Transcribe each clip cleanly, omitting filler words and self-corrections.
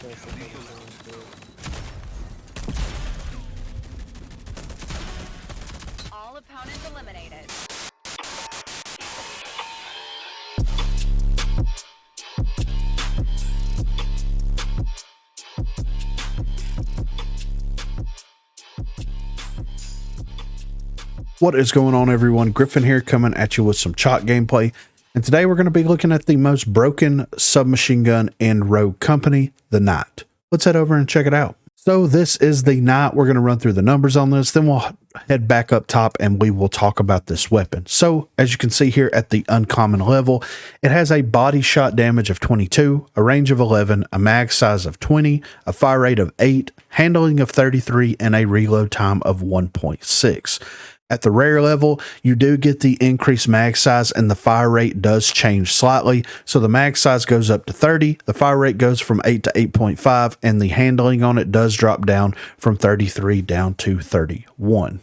There's somebody coming through. All opponents eliminated. What is going on, everyone? Griffin here, coming at you with some Chalk gameplay, and today we're going to be looking at the most broken submachine gun in Rogue Company, the Knight. Let's head over and check it out. So this is the Knight. We're going to run through the numbers on this, then we'll head back up top and we will talk about this weapon. So as you can see here at the uncommon level, it has a body shot damage of 22, a range of 11, a mag size of 20, a fire rate of 8, handling of 33, and a reload time of 1.6. At the rare level, you do get the increased mag size and the fire rate does change slightly. So the mag size goes up to 30, the fire rate goes from 8 to 8.5, and the handling on it does drop down from 33 down to 31.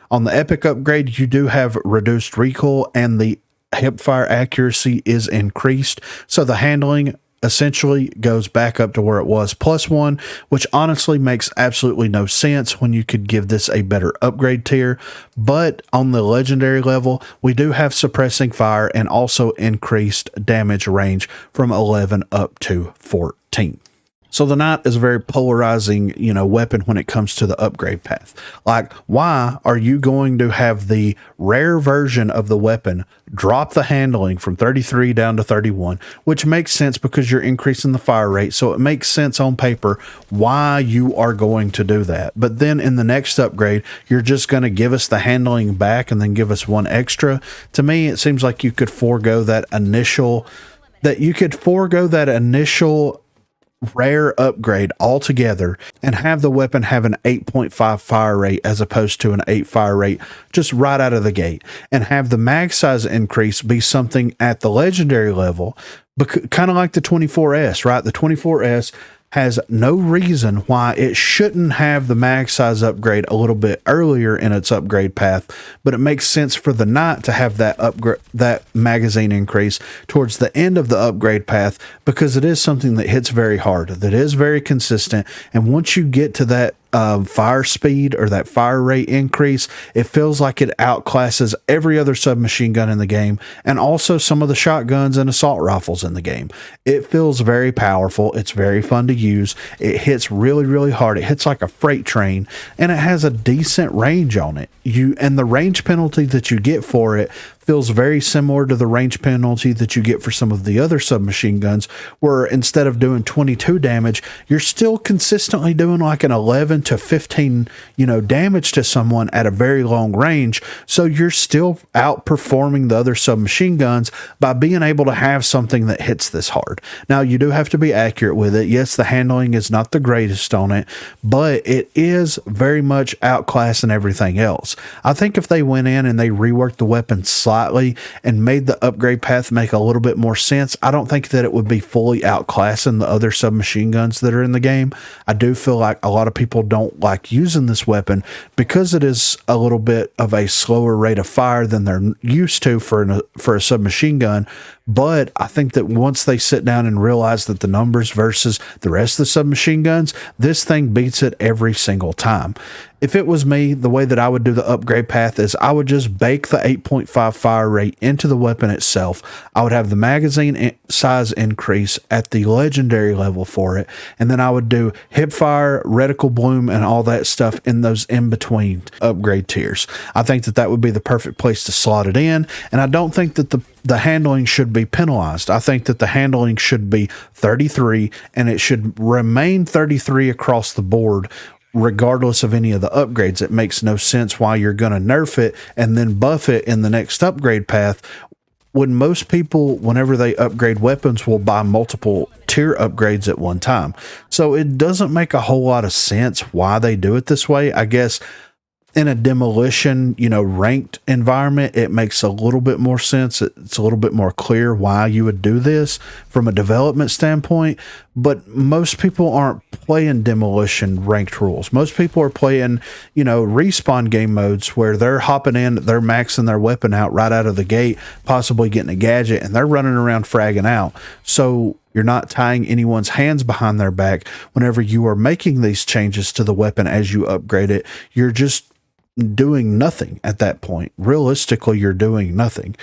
On the epic upgrade, you do have reduced recoil and the hipfire accuracy is increased. So the handling essentially goes back up to where it was +1, which honestly makes absolutely no sense when you could give this a better upgrade tier. But on the legendary level, we do have suppressing fire and also increased damage range from 11 up to 14. So the Knight is a very polarizing, weapon when it comes to the upgrade path. Like, why are you going to have the rare version of the weapon drop the handling from 33 down to 31, which makes sense because you're increasing the fire rate. So it makes sense on paper why you are going to do that. But then in the next upgrade, you're just going to give us the handling back and then give us one extra. To me, it seems like you could forego that initial rare upgrade altogether and have the weapon have an 8.5 fire rate as opposed to an 8 fire rate just right out of the gate, and have the mag size increase be something at the legendary level, kind of like the 24S, right? The 24S has no reason why it shouldn't have the mag size upgrade a little bit earlier in its upgrade path, but it makes sense for the Knight to have that upgrade, that magazine increase towards the end of the upgrade path, because it is something that hits very hard, that is very consistent, and once you get to that fire speed or that fire rate increase, it feels like it outclasses every other submachine gun in the game, and also some of the shotguns and assault rifles in the game. It feels very powerful. It's very fun to use. It hits really, really hard. It hits like a freight train, and it has a decent range on it. And the range penalty that you get for it feels very similar to the range penalty that you get for some of the other submachine guns, where instead of doing 22 damage, you're still consistently doing like an 11 to 15, damage to someone at a very long range. So you're still outperforming the other submachine guns by being able to have something that hits this hard. Now, you do have to be accurate with it. Yes, the handling is not the greatest on it, but it is very much outclassing everything else. I think if they went in and they reworked the weapon slightly and made the upgrade path make a little bit more sense, I don't think that it would be fully outclassing the other submachine guns that are in the game. I do feel like a lot of people don't like using this weapon because it is a little bit of a slower rate of fire than they're used to for a submachine gun. But I think that once they sit down and realize that the numbers versus the rest of the submachine guns, this thing beats it every single time. If it was me, the way that I would do the upgrade path is I would just bake the 8.5 fire rate into the weapon itself. I would have the magazine size increase at the legendary level for it, and then I would do hipfire, reticle bloom, and all that stuff in those in-between upgrade tiers. I think that that would be the perfect place to slot it in, and I don't think that the handling should be penalized. I think that the handling should be 33, and it should remain 33 across the board, regardless of any of the upgrades. It makes no sense why you're going to nerf it and then buff it in the next upgrade path, when most people, whenever they upgrade weapons, will buy multiple tier upgrades at one time. So it doesn't make a whole lot of sense why they do it this way. I guess in a demolition, ranked environment, it makes a little bit more sense. It's a little bit more clear why you would do this from a development standpoint. but most people aren't playing demolition ranked rules. Most people are playing, respawn game modes where they're hopping in, they're maxing their weapon out right out of the gate, possibly getting a gadget, and they're running around fragging out. So you're not tying anyone's hands behind their back whenever you are making these changes to the weapon as you upgrade it. You're just doing nothing at that point. Realistically, you're doing nothing.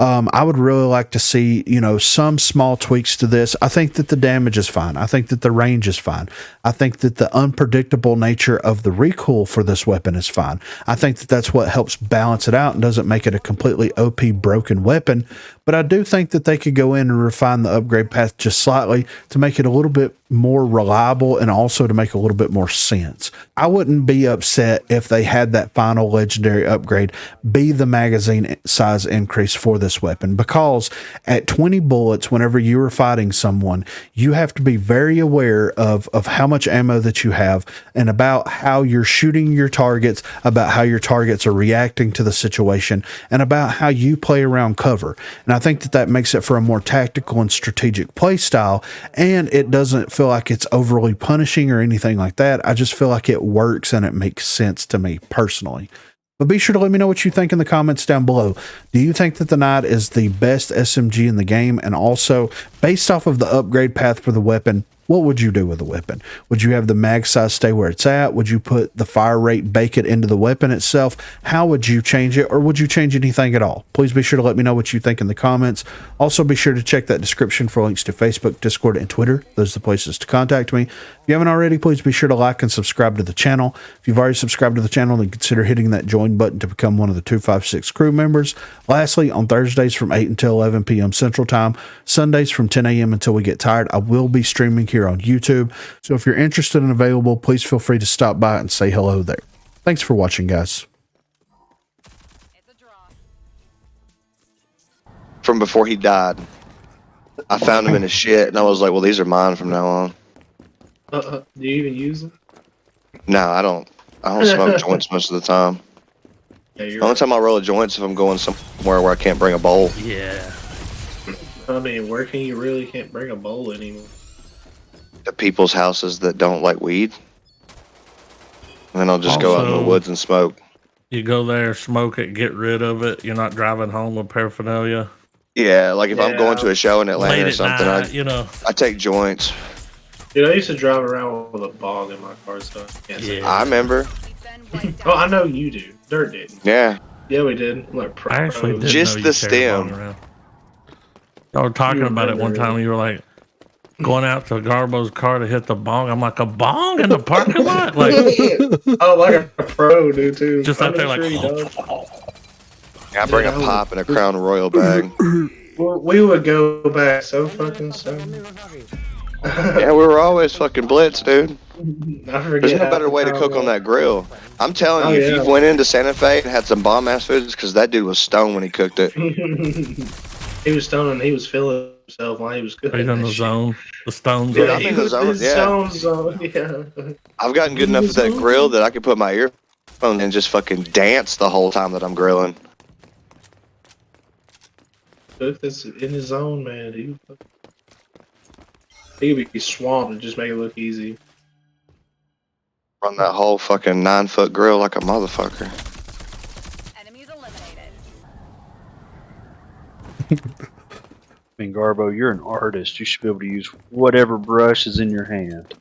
I would really like to see, some small tweaks to this. I think that the damage is fine. I think that the range is fine. I think that the unpredictable nature of the recoil for this weapon is fine. I think that that's what helps balance it out and doesn't make it a completely OP broken weapon. But I do think that they could go in and refine the upgrade path just slightly to make it a little bit more reliable and also to make a little bit more sense. I wouldn't be upset if they had that final legendary upgrade be the magazine size increase for this weapon, because at 20 bullets, whenever you are fighting someone, you have to be very aware of how much ammo that you have and about how you're shooting your targets, about how your targets are reacting to the situation, and about how you play around cover. And I think that makes it for a more tactical and strategic play style, and it doesn't feel like it's overly punishing or anything like that. I just feel like it works and it makes sense to me personally. But be sure to let me know what you think in the comments down below. Do you think that the Knight is the best SMG in the game? And also, based off of the upgrade path for the weapon, what would you do with the weapon? Would you have the mag size stay where it's at? Would you put the fire rate, bake it into the weapon itself? How would you change it? Or would you change anything at all? Please be sure to let me know what you think in the comments. Also, be sure to check that description for links to Facebook, Discord, and Twitter. Those are the places to contact me. If you haven't already, please be sure to like and subscribe to the channel. If you've already subscribed to the channel, then consider hitting that join button to become one of the 256 crew members. Lastly, on Thursdays from 8 until 11 p.m. Central Time, Sundays from 10 a.m. until we get tired, I will be streaming here on YouTube. So if you're interested and available, please feel free to stop by and say hello there. Thanks for watching, guys. It's a draw. From before he died, I found him in his shit, and I was like, well, these are mine from now on. Do you even use them? No, I don't smoke joints most of the time. Yeah, The only time I roll a joint is if I'm going somewhere where I can't bring a bowl. Yeah. I mean, where can you really can't bring a bowl anymore? To people's houses that don't like weed. And then I'll just go out in the woods and smoke. You go there, smoke it, get rid of it. You're not driving home with paraphernalia. Yeah, like if I'm going to a show in Atlanta Late or at something, night, I take joints. Dude, I used to drive around with a bong in my car, so I can't say. Yeah. I remember. We've been wiped Oh, out. I know you do. Dirt did. Yeah. Yeah, we did. I'm like, pro. I actually did Just know the you carried a bong stem. around. Y'all were talking You about it one remember time. You were like, going out to Garbo's car to hit the bong. I'm like, a bong in the parking lot? Like, Oh, like a pro, dude, too. just out there like, Honestly, dog. I bring a pop and a Crown Royal bag. We would go back so fucking soon. Yeah, we were always fucking blitz, dude. I forget There's no how better way to cook on that grill. I'm telling Oh, you, yeah. if you went into Santa Fe and had some bomb ass foods, because that dude was stoned when he cooked it. He was stoned. He was feeling himself while he was cooking. are you in that the shit. zone? The stone Dude, zone? I'm he in the was zone, his yeah. zone, yeah. I've gotten good enough at that grill that I can put my earphone and just fucking dance the whole time that I'm grilling. Cook this in his zone, man. He could be swamped and just make it look easy. Run that whole fucking 9-foot grill like a motherfucker. Enemies eliminated. I mean, Garbo, you're an artist. You should be able to use whatever brush is in your hand.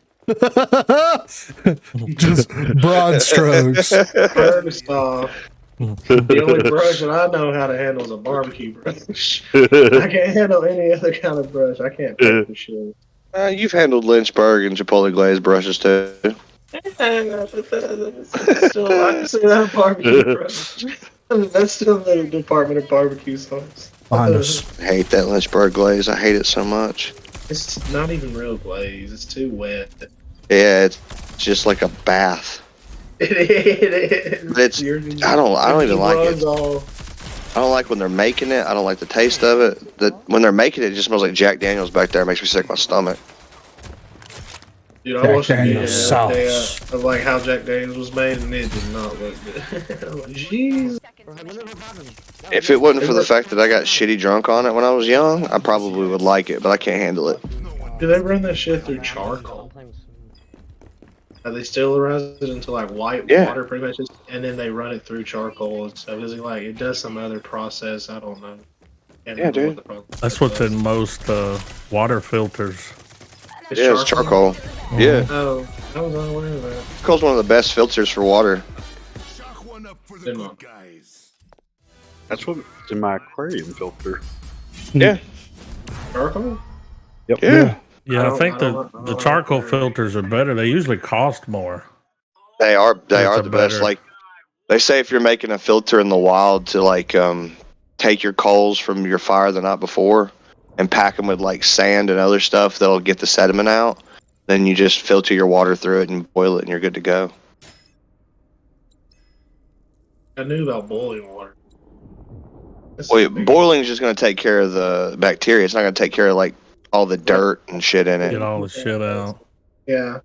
Just broad strokes. First off, the only brush that I know how to handle is a barbecue brush. I can't handle any other kind of brush. I can't cook for shit. You've handled Lynchburg and Chipotle glaze brushes too. Still, I consider that a barbecue brush. That's still the Department of Barbecue Sauce. Behind us. I hate that Lynchburg glaze. I hate it so much. It's not even real glaze. It's too wet. Yeah, it's just like a bath. It is. It's- I don't even like it. I don't like when they're making it. I don't like the taste of it. When they're making it, it just smells like Jack Daniels back there. It makes me sick to my stomach. Dude, I Jack watched a video Daniel's the other day, sauce. of like how Jack Daniels was made, and it did not look good. I'm like, jeez. If it wasn't for the fact that I got shitty drunk on it when I was young, I probably would like it, but I can't handle it. Do they run that shit through charcoal? They sterilize it into like white water, pretty much, and then they run it through charcoal and stuff. Is it like it does some other process? I don't know. Can't remember dude. what the process That's what's was. in most water filters. Yeah, it's charcoal. Yeah, Oh, I was unaware of that. charcoal's one of the best filters for water. Didn't know. That's what's in my aquarium filter. Yeah, Charcoal? Yep. yeah. Yeah, I think I the don't charcoal know. filters are better. They usually cost more. They are It's a the best. better- Like they say, if you're making a filter in the wild to like take your coals from your fire the night before and pack them with like sand and other stuff that'll get the sediment out, then you just filter your water through it and boil it, and you're good to go. I knew about boiling water. That's Well, big. boiling is just going to take care of the bacteria. It's not going to take care of like all the dirt and shit in Get it. all the shit out. Yeah.